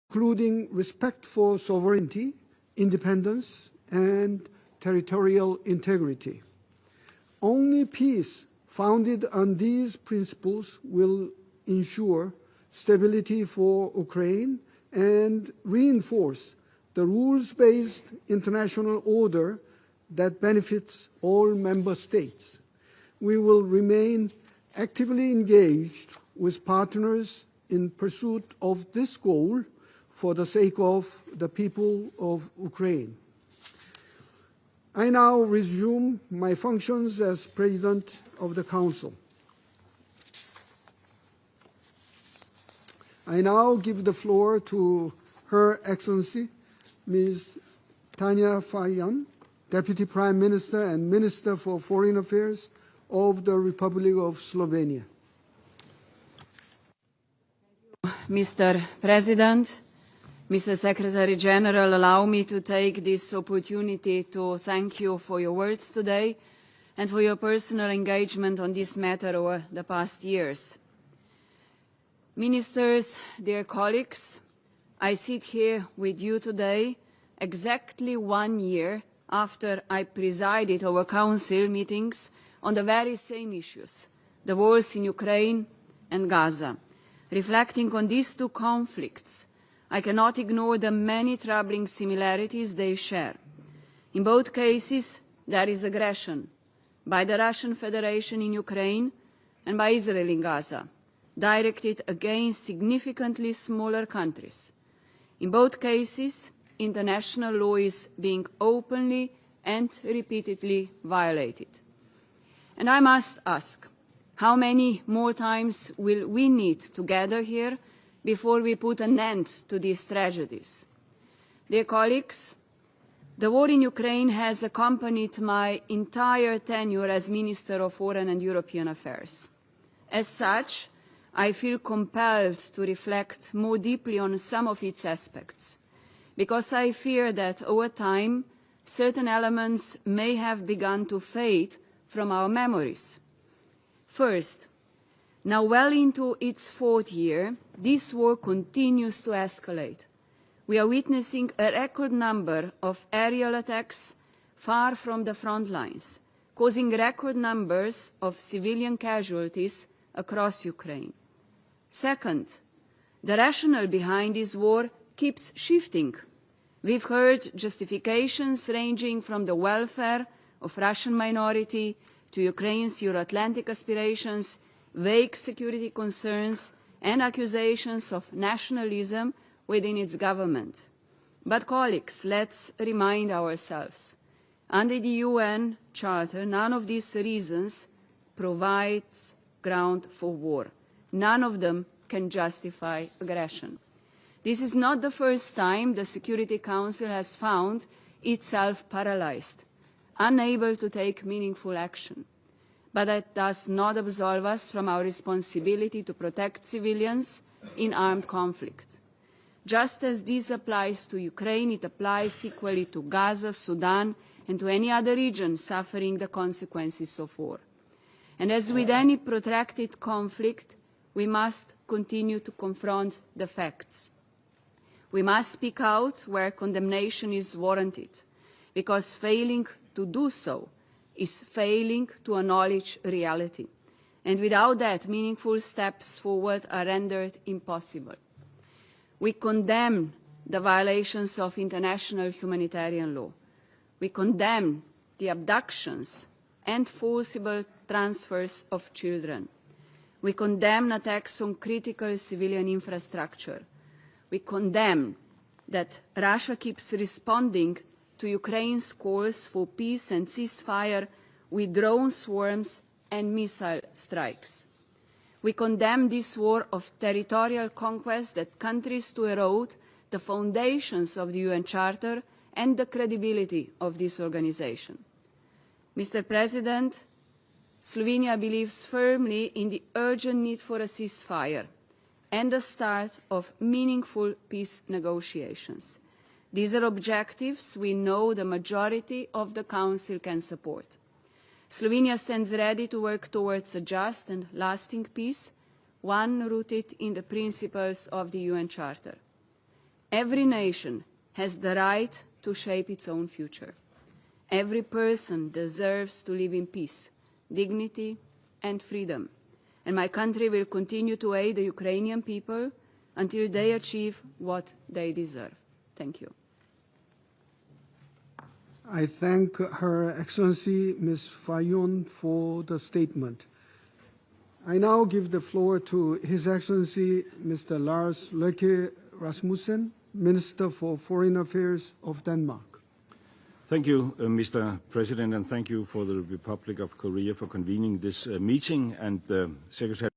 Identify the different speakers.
Speaker 1: including respect for sovereignty, independence, and territorial integrity. Only peace founded on these principles will ensure stability for Ukraine and reinforce the rules-based international order that benefits all member states. We will remain actively engaged with partners in pursuit of this goal for the sake of the people of Ukraine. I now resume my functions as President of the Council. I now give the floor to Her Excellency, Ms. Tanja Fajon, Deputy Prime Minister and Minister for Foreign Affairs of the Republic of Slovenia.
Speaker 2: Mr. President, Mr. Secretary General, allow me to take this opportunity to thank you for your words today and for your personal engagement on this matter over the past years. Ministers, dear colleagues, I sit here with you today exactly 1 year after I presided over Council meetings on the very same issues, the wars in Ukraine and Gaza. Reflecting on these two conflicts, I cannot ignore the many troubling similarities they share. In both cases, there is aggression by the Russian Federation in Ukraine and by Israel in Gaza, directed against significantly smaller countries. In both cases, international law is being openly and repeatedly violated. And I must ask, how many more times will we need to gather here before we put an end to these tragedies? Dear colleagues, the war in Ukraine has accompanied my entire tenure as Minister of Foreign and European Affairs. As such, I feel compelled to reflect more deeply on some of its aspects, because I fear that over time, certain elements may have begun to fade from our memories. First, now well into its 4th year, this war continues to escalate. We are witnessing a record number of aerial attacks far from the front lines, causing record numbers of civilian casualties across Ukraine. Second, the rationale behind this war keeps shifting. We've heard justifications ranging from the welfare of Russian minority to Ukraine's Euro-Atlantic aspirations, vague security concerns, and accusations of nationalism within its government. But colleagues, let's remind ourselves, under the UN Charter, none of these reasons provides ground for war. None of them can justify aggression. This is not the first time the Security Council has found itself paralyzed, unable to take meaningful action. But that does not absolve us from our responsibility to protect civilians in armed conflict. Just as this applies to Ukraine, it applies equally to Gaza, Sudan, and to any other region suffering the consequences of war. And as with any protracted conflict, we must continue to confront the facts. We must speak out where condemnation is warranted, because failing to do so is failing to acknowledge reality. And without that, meaningful steps forward are rendered impossible. We condemn the violations of international humanitarian law. We condemn the abductions and forcible transfers of children. We condemn attacks on critical civilian infrastructure. We condemn that Russia keeps responding to Ukraine's calls for peace and ceasefire with drone swarms and missile strikes. We condemn this war of territorial conquest that countries to erode the foundations of the UN Charter and the credibility of this organization. Mr. President, Slovenia believes firmly in the urgent need for a ceasefire and the start of meaningful peace negotiations. These are objectives we know the majority of the Council can support. Slovenia stands ready to work towards a just and lasting peace, one rooted in the principles of the UN Charter. Every nation has the right to shape its own future. Every person deserves to live in peace, dignity, and freedom. And my country will continue to aid the Ukrainian people until they achieve what they deserve. Thank you.
Speaker 1: I thank Her Excellency Ms. Fajon for the statement. I now give the floor to His Excellency Mr. Lars Løkke Rasmussen, Minister for Foreign Affairs of Denmark.
Speaker 3: Thank you, Mr. President, and thank you for the Republic of Korea for convening this meeting, and Secretary